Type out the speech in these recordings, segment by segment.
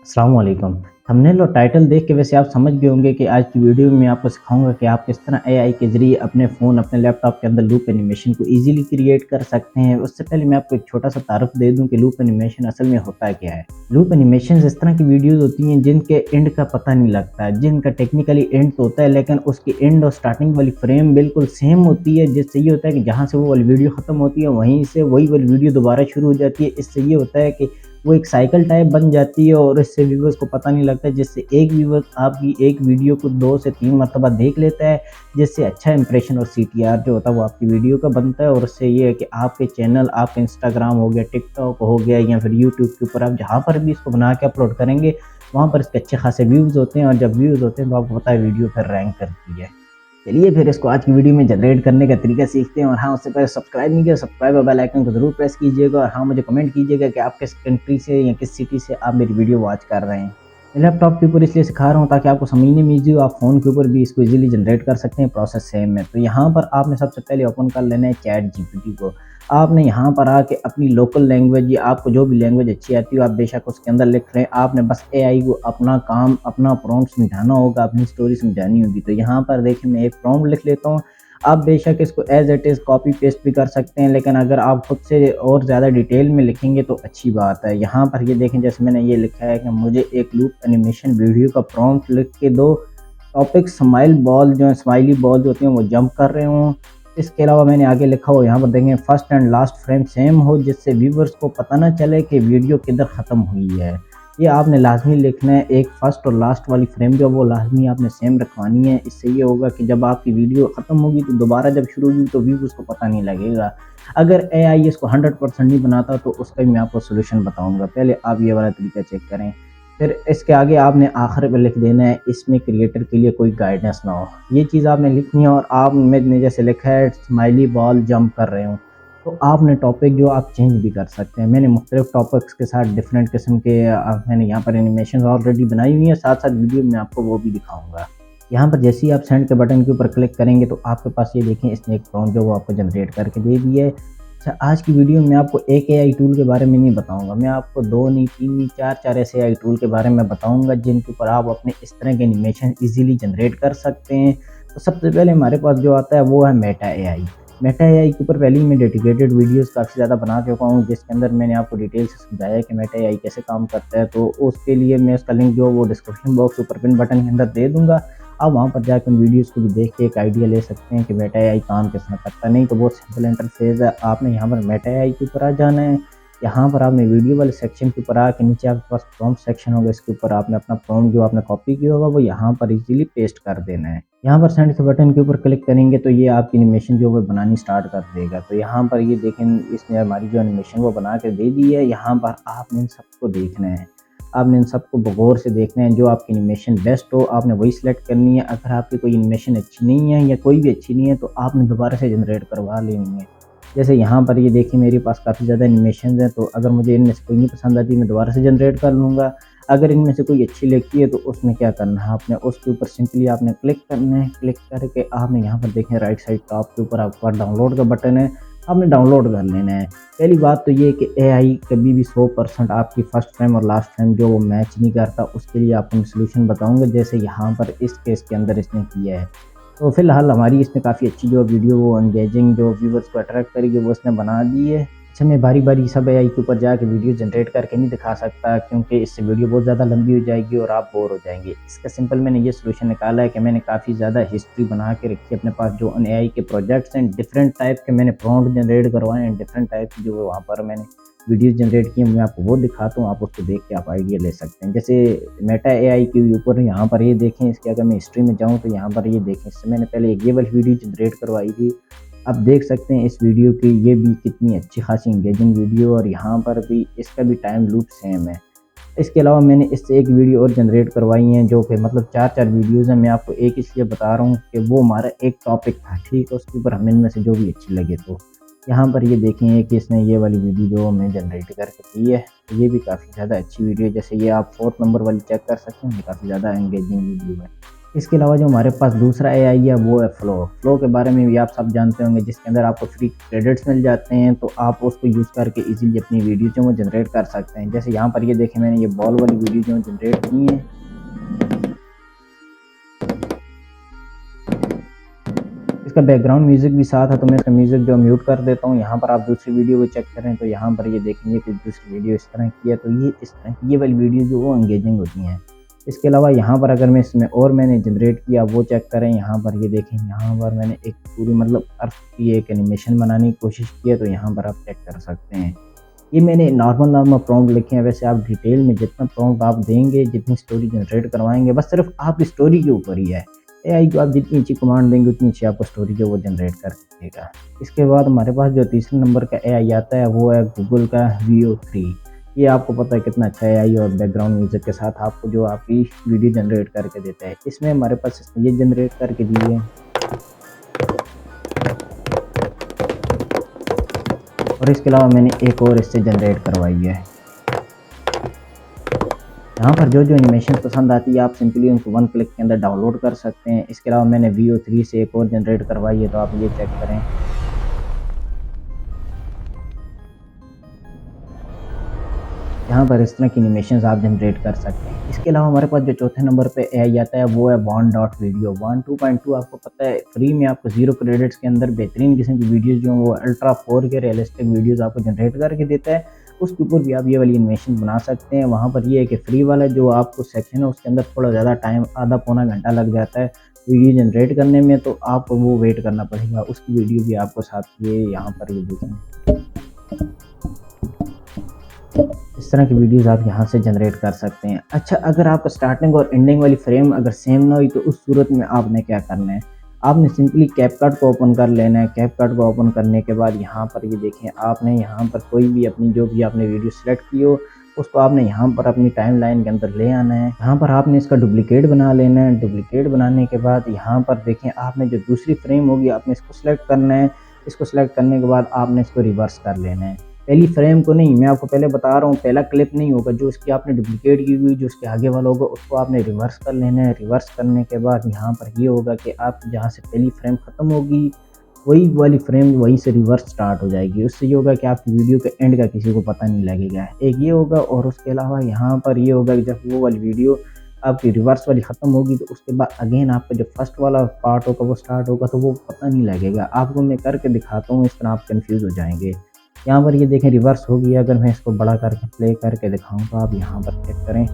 अस्सलाम वालेकुम। थंबनेल और टाइटल देख के वैसे आप समझ गए होंगे कि आज की वीडियो में आपको सिखाऊंगा कि आप किस तरह एआई के ज़रिए अपने फ़ोन, अपने लैपटॉप के अंदर लूप एनिमेशन को ईज़िली क्रिएट कर सकते हैं। उससे पहले मैं आपको एक छोटा-सा तारुफ़ दे दूं कि लूप एनिमेशन असल में होता क्या है। लूप एनिमेशंस इस तरह की वीडियोज़ होती हैं जिनके एंड का पता नहीं लगता है, जिनका टेक्निकली एंड तो होता है लेकिन उसकी एंड और स्टार्टिंग वाली फ्रेम बिल्कुल सेम होती है, जिससे ये होता है कि जहाँ से वो वाली वीडियो ख़त्म होती है वहीं से वही वाली वीडियो दोबारा शुरू हो जाती है। इससे ये होता है कि वो एक साइकिल टाइप बन जाती है और इससे व्यूवर्स को पता नहीं लगता है, जिससे एक व्यूवर आपकी एक वीडियो को 2 से 3 मर्तबा देख लेता है, जिससे अच्छा इंप्रेशन और सीटीआर जो होता है वो आपकी वीडियो का बनता है। और उससे ये है कि आपके चैनल, आपका इंस्टाग्राम हो गया, टिकटॉक हो गया या फिर यूट्यूब के ऊपर आप जहाँ पर भी इसको बना के अपलोड करेंगे, वहाँ पर इसके अच्छे खासे व्यूज़ होते हैं और जब व्यूज़ होते हैं तो आपको पता है वीडियो फिर रैंक करती है। चलिए फिर इसको आज की वीडियो में जनरेट करने का तरीका सीखते हैं। और हाँ, उससे पहले सब्सक्राइब नहीं किया, सब्सक्राइब और बेल आइकन को ज़रूर प्रेस कीजिएगा। और हाँ, मुझे कमेंट कीजिएगा कि आप किस कंट्री से या किस सिटी से आप मेरी वीडियो वॉच कर रहे हैं। मैं लैपटॉप के ऊपर इसलिए सिखा रहा हूँ ताकि आपको समझने में ईजी हो। आप फ़ोन के ऊपर भी इसको ईजिली जनरेट कर सकते हैं, प्रोसेस सेम है। तो यहाँ पर आपने सबसे पहले ओपन कर लेना है चैट जीपीटी को। आपने यहाँ पर आके अपनी लोकल लैंग्वेज या आपको जो भी लैंग्वेज अच्छी आती हो आप बेशक उसके अंदर लिख रहे हैं। आपने बस एआई को अपना काम, अपना प्रॉम्प्ट समझाना होगा, अपनी स्टोरी समझानी होगी। तो यहाँ पर देखिए मैं एक प्रॉम्प्ट लिख लेता हूँ। आप बेशक इसको as it is copy paste भी कर सकते हैं, लेकिन अगर आप खुद से और ज़्यादा डिटेल में लिखेंगे तो अच्छी बात है। यहाँ पर ये देखें, जैसे मैंने ये लिखा है कि मुझे एक लूप एनिमेशन वीडियो का प्रॉम्प्ट लिख के दो। टॉपिक स्माइल बॉल जो है, स्माइली बॉल जो होती हैं वो जंप कर रहे हों। इसके अलावा मैंने आगे लिखा हो, यहाँ पर देखें first and last frame same हो, जिससे व्यूवर्स को पता ना चले कि वीडियो किधर ख़त्म हुई है। ये आपने लाजमी लिखना है। एक फर्स्ट और लास्ट वाली फ्रेम जो वो लाजमी आपने सेम रखवानी है। इससे ये होगा कि जब आपकी वीडियो ख़त्म होगी तो दोबारा जब शुरू होगी तो व्यूवर्स को पता नहीं लगेगा। अगर एआई इसको 100% नहीं बनाता तो उसका भी मैं आपको सोल्यूशन बताऊंगा। पहले आप ये वाला तरीका चेक करें। फिर इसके आगे आपने आखिर में लिख देना है, इसमें क्रिएटर के लिए कोई गाइडेंस ना हो। ये चीज़ आपने लिखनी है। और आप मैंने जैसे लिखा है स्माइली बॉल जंप कर रहे हो, तो आपने टॉपिक जो आप चेंज भी कर सकते हैं। मैंने मुख्तलिफ टॉपिक्स के साथ डिफरेंट किस्म के मैंने यहाँ पर एनिमेशन ऑलरेडी बनाई हुई है, साथ साथ वीडियो में आपको वो भी दिखाऊंगा। यहाँ पर जैसे ही आप सेंड के बटन के ऊपर क्लिक करेंगे तो आपके पास ये देखें, इसने एक प्रॉम्प्ट जो वो आपको जनरेट करके दे दिया है। अच्छा, आज की वीडियो में आपको एक एआई टूल के बारे में नहीं बताऊंगा, मैं आपको 2 नहीं, 3 नहीं, 4 ऐसे एआई टूल के बारे में बताऊंगा जिनके ऊपर आप अपने इस तरह के एनिमेशन इजीली जनरेट कर सकते हैं। तो सबसे पहले हमारे पास जो आता है वो है मेटा एआई। मेटा एआई के ऊपर पहले ही मैं डेडिकेटेड वीडियोस काफ़ी ज़्यादा बना चुका हूँ, जिसके अंदर मैंने आपको डिटेल से समझाया है कि मेटा एआई कैसे काम करता है। तो उसके लिए मैं उसका लिंक जो वो डिस्क्रिप्शन बॉक्स ऊपर पिन बटन के अंदर दे दूँगा। आप वहाँ पर जाकर उन वीडियोज़ को भी देख के एक आइडिया ले सकते हैं कि मेटा एआई काम किस तरह करता है। नहीं तो बहुत सिंपल इंटरफेस है। आपने यहाँ पर मेटा एआई के ऊपर आ जाना है। यहाँ पर आपने वीडियो वाले सेक्शन के ऊपर आके नीचे आपके पास प्रॉम्प्ट सेक्शन होगा, इसके ऊपर आपने अपना प्रॉम्प्ट जो आपने कॉपी किया होगा वो यहाँ पर इजीली पेस्ट कर देना है। यहाँ पर सेंड के बटन के ऊपर क्लिक करेंगे तो ये आपकी एनिमेशन जो है बनानी स्टार्ट कर देगा। तो यहाँ पर ये देखें, इसने हमारी जो एनिमेशन वो बना के दे दी है। यहाँ पर आपने इन सबको देखना है, आपने इन सबको गौर से देखना है। जो आपकी एनिमेशन बेस्ट हो आपने वही सिलेक्ट करनी है। अगर आपकी कोई एनिमेशन अच्छी नहीं है या कोई भी अच्छी नहीं है तो आपने दोबारा से जनरेट करवा लेनी है। जैसे यहाँ पर ये देखिए मेरे पास काफ़ी ज़्यादा एनिमेशन हैं, तो अगर मुझे इनमें से कोई नहीं पसंद आती मैं दोबारा से जनरेट कर लूँगा। अगर इनमें से कोई अच्छी लगती है तो उसमें क्या करना है, आपने उसके ऊपर सिंपली आपने क्लिक करना है। क्लिक करके आपने यहाँ पर देखें राइट साइड टॉप के ऊपर आपके पास डाउनलोड का बटन है, आपने डाउनलोड कर लेना है। पहली बात तो ये है कि एआई कभी भी 100% आपकी फर्स्ट फ्रेम और लास्ट फ्रेम जो वो मैच नहीं करता। उसके लिए आपको मैं सॉल्यूशन बताऊँगा, जैसे यहाँ पर इस केस के अंदर इसने किया है। तो फिलहाल हमारी इसने काफ़ी अच्छी जो वीडियो वो एंगेजिंग जो व्यूवर्स को अट्रैक्ट करेगी वो इसने बना दी है। अच्छा, मैं बारी-बारी सब एआई के ऊपर जाके वीडियो जनरेट करके नहीं दिखा सकता, क्योंकि इससे वीडियो बहुत ज़्यादा लंबी हो जाएगी और आप बोर हो जाएंगे। इसका सिंपल मैंने ये सॉल्यूशन निकाला है कि मैंने काफ़ी ज़्यादा हिस्ट्री बना के रखी है अपने पास, जो एआई के प्रोजेक्ट्स हैं डिफरेंट टाइप के मैंने प्रॉम्प्ट जनरेट करवाए हैं, डिफरेंट टाइप की जो वहाँ पर मैंने वीडियोज़ जनरेट की हैं, मैं आपको वो दिखाता हूँ। आप उसको देख के आप आइडिया ले सकते हैं। जैसे मेटा एआई के ऊपर यहाँ पर ये देखें, इसके अगर मैं हिस्ट्री में जाऊँ तो यहाँ पर ये देखें, इससे मैंने पहले एक ये वाली वीडियो जनरेट करवाई थी। आप देख सकते हैं इस वीडियो की ये भी कितनी अच्छी खासी एंगेजिंग वीडियो, और यहाँ पर भी इसका भी टाइम लूप सेम है। इसके अलावा मैंने इससे एक वीडियो और जनरेट करवाई हैं जो कि मतलब 4 वीडियोज़ हैं। मैं आपको एक इसलिए बता रहा हूँ कि वो हमारा एक टॉपिक था, ठीक है, उसके ऊपर हमें इनमें से जो भी अच्छी लगे। तो यहाँ पर ये देखें कि इसने ये वाली वीडियो जो मैं जनरेट करके दी है, तो ये भी काफ़ी ज़्यादा अच्छी वीडियो है। जैसे ये आप 4th नंबर वाली चेक कर सकते हैं, ये काफ़ी ज़्यादा एंगेजिंग वीडियो है। इसके अलावा जो हमारे पास दूसरा एआई है वो है फ्लो। फ्लो के बारे में भी आप सब जानते होंगे, जिसके अंदर आपको फ्री क्रेडिट्स मिल जाते हैं, तो आप उसको यूज़ करके इजीली अपनी वीडियो जो वो जनरेट कर सकते हैं। जैसे यहाँ पर ये देखें, मैंने ये बॉल वाली वीडियो जो जनरेट की है। इसका बैकग्राउंड म्यूज़िक भी साथ है, तो मैं इसका म्यूज़िक जो म्यूट कर देता हूँ। यहाँ पर आप दूसरी वीडियो को चेक करें तो यहाँ पर ये देखेंगे कुछ दूसरी वीडियो इस तरह की है, तो ये इस तरह की ये वाली वीडियो जो वो एंगेजिंग होती हैं। इसके अलावा यहाँ पर अगर मैं इसमें और मैंने जनरेट किया वो चेक करें, यहाँ पर ये देखें, यहाँ पर मैंने एक पूरी मतलब अर्थ की एक एनिमेशन बनाने की कोशिश की है, तो यहाँ पर आप चेक कर सकते हैं। ये मैंने नॉर्मल प्रॉम्प्ट लिखे हैं। वैसे आप डिटेल में जितना प्रॉम्प्ट आप देंगे, जितनी स्टोरी जनरेट करवाएंगे, बस सिर्फ आपकी स्टोरी के ऊपर ही है। एआई को आप जितनी अच्छी कमांड देंगे उतनी अच्छी आपको स्टोरी जो वो जनरेट कर देगा। इसके बाद हमारे पास जो तीसरे नंबर का एआई आता है वो है गूगल का वीओ 3। ये आपको पता है कितना अच्छा एआई और बैकग्राउंड म्यूजिक के साथ आपको जो आपकी वीडियो जनरेट करके देता है। इसमें हमारे पास इसने ये जनरेट करके दी है, और इसके अलावा मैंने एक और इससे जनरेट करवाई है। यहाँ पर जो एनिमेशन पसंद आती है आप सिंपली उनको वन क्लिक के अंदर डाउनलोड कर सकते हैं। इसके अलावा मैंने वीओ 3 से एक और जनरेट करवाई है, तो आप ये चेक करें। यहाँ पर इस तरह की एनिमेशंस आप जनरेट कर सकते हैं। इसके अलावा हमारे पास जो चौथे नंबर पे एआई आता है वो है वन डॉट वीडियो। वन 2.2 आपको पता है फ्री में आपको 0 क्रेडिट्स के अंदर बेहतरीन किस्म की वीडियोज़ जो वो अल्ट्रा 4K रियलिस्टिक वीडियोज़ आपको जनरेट करके देता है। उसके ऊपर भी आप ये वाली एनिमेशन बना सकते हैं। वहाँ पर ये है कि फ्री वाला जो आपको सेक्शन है उसके अंदर थोड़ा ज़्यादा टाइम, आधा पौना घंटा लग जाता है वीडियो जनरेट करने में, तो आपको वो वेट करना पड़ेगा। उसकी वीडियो भी आपको साथ ये यहाँ पर ये देखें, इस तरह की वीडियोस आप यहाँ से जनरेट कर सकते हैं। अच्छा, अगर आपको स्टार्टिंग और एंडिंग वाली फ्रेम अगर सेम ना हुई तो उस सूरत में आपने क्या करना है, आपने सिंपली कैपकट को ओपन कर लेना है। कैपकट को ओपन करने के बाद यहाँ पर ये देखें, आपने यहाँ पर कोई भी अपनी जो भी आपने वीडियो सेलेक्ट की हो उसको आपने यहाँ पर अपनी टाइमलाइन के अंदर ले आना है। यहाँ पर आपने इसका डुप्लीकेट बना लेना है। डुप्लीकेट बनाने के बाद यहाँ पर देखें, आपने जो दूसरी फ्रेम होगी आपने इसको सेलेक्ट करना है। इसको सेलेक्ट करने के बाद आपने इसको रिवर्स कर लेना है। पहली फ्रेम को नहीं, मैं आपको पहले बता रहा हूँ, पहला क्लिप नहीं होगा, जो उसकी आपने डुप्लीकेट की हुई जो उसके आगे वाला होगा उसको आपने रिवर्स कर लेना है। रिवर्स करने के बाद यहाँ पर ये होगा कि आप जहाँ से पहली फ्रेम ख़त्म होगी वही वाली फ्रेम वहीं से रिवर्स स्टार्ट हो जाएगी। उससे ये होगा कि आपकी वीडियो के एंड का किसी को पता नहीं लगेगा। एक ये होगा, और उसके अलावा यहाँ पर ये होगा कि जब वो वाली वीडियो आपकी रिवर्स वाली ख़त्म होगी तो उसके बाद अगेन आपका जो फर्स्ट वाला पार्ट होगा वो स्टार्ट होगा, तो वो पता नहीं लगेगा आपको। मैं करके दिखाता हूँ, इस तरह आप कन्फ्यूज़ हो जाएंगे। यहाँ पर ये देखें रिवर्स हो गया। अगर मैं इसको बड़ा करके प्ले करके दिखाऊँ तो आप यहाँ पर चेक करें,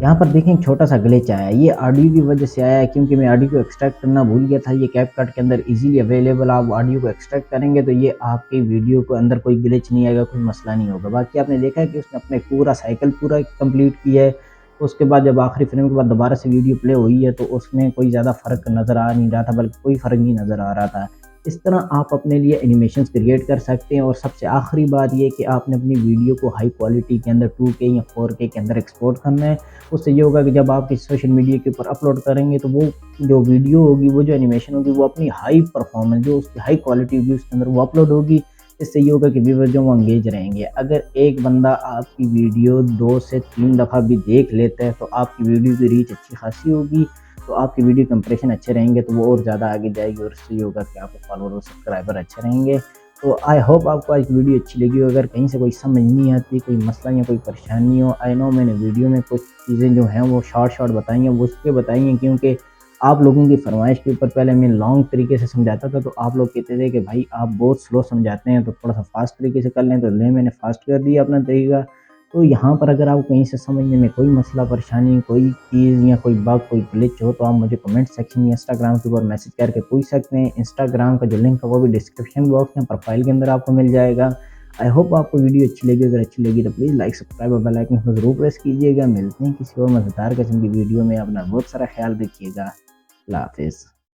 यहाँ पर देखें एक छोटा सा ग्लिच आया। ये ऑडियो की वजह से आया है, क्योंकि मैं ऑडियो को एक्सट्रैक्ट करना भूल गया था। ये कैपकट के अंदर इजीली अवेलेबल, आप ऑडियो को एक्सट्रैक्ट करेंगे तो ये आपकी वीडियो के अंदर कोई ग्लिच नहीं आएगा, कोई मसला नहीं होगा। बाकी आपने देखा है कि उसने अपने पूरा साइकिल पूरा कंप्लीट किया है। उसके बाद जब आखिरी फ्रेम के बाद दोबारा से वीडियो प्ले हुई है तो उसमें कोई ज़्यादा फ़र्क नज़र आ नहीं रहा था, बल्कि कोई फ़र्क नहीं नज़र आ रहा था। इस तरह आप अपने लिए एनिमेशंस क्रिएट कर सकते हैं। और सबसे आखिरी बात ये कि आपने अपनी वीडियो को हाई क्वालिटी के अंदर 2K या 4K के अंदर एक्सपोर्ट करना है। उससे ये होगा कि जब आप किसी सोशल मीडिया के ऊपर अपलोड करेंगे तो वो जो वीडियो होगी, वो जो एनिमेशन होगी, वो अपनी हाई परफॉर्मेंस जो उसकी हाई क्वालिटी होगी उसके अंदर वो अपलोड होगी। इससे ये होगा कि व्यूअर जो वो एंगेज रहेंगे। अगर एक बंदा आपकी वीडियो 2 से 3 दफ़ा भी देख लेता है तो आपकी वीडियो की रीच अच्छी खासी होगी, तो आपकी वीडियो के इंप्रेशन अच्छे रहेंगे तो वो और ज़्यादा आगे जाएगी, और इससे ये होगा कि आपके फॉलोअर और सब्सक्राइबर अच्छे रहेंगे। तो आई होप आपको आज वीडियो अच्छी लगी हो। अगर कहीं से कोई समझ नहीं आती, कोई मसला या कोई परेशानी हो, आई नो मैंने वीडियो में कुछ चीज़ें जो हैं वो शॉर्ट बताई हैं, वो उसके बताई हैं क्योंकि आप लोगों की फरमाइश के ऊपर पहले मैं लॉन्ग तरीके से समझाता था तो आप लोग कहते थे कि भाई आप बहुत स्लो समझाते हैं, तो थोड़ा सा फास्ट तरीके से कर लें, तो मैंने फास्ट कर दिया अपना तरीका। तो यहाँ पर अगर आप कहीं से समझने में कोई मसला परेशानी, कोई चीज़ या कोई बग, कोई ग्लिच हो तो आप मुझे कमेंट सेक्शन या इंस्टाग्राम के ऊपर मैसेज करके पूछ सकते हैं। इंस्टाग्राम का जो लिंक है वो भी डिस्क्रिप्शन बॉक्स या प्रोफाइल के अंदर आपको मिल जाएगा। आई होप आपको वीडियो अच्छी लगी। अगर अच्छी लगी तो प्लीज़ लाइक, सब्सक्राइब और बेल आइकन को ज़रूर प्रेस कीजिएगा। मिलते हैं किसी और मज़ेदार किस्म की वीडियो में। अपना बहुत सारा ख्याल रखिएगा। अल्लाह हाफ़िज़।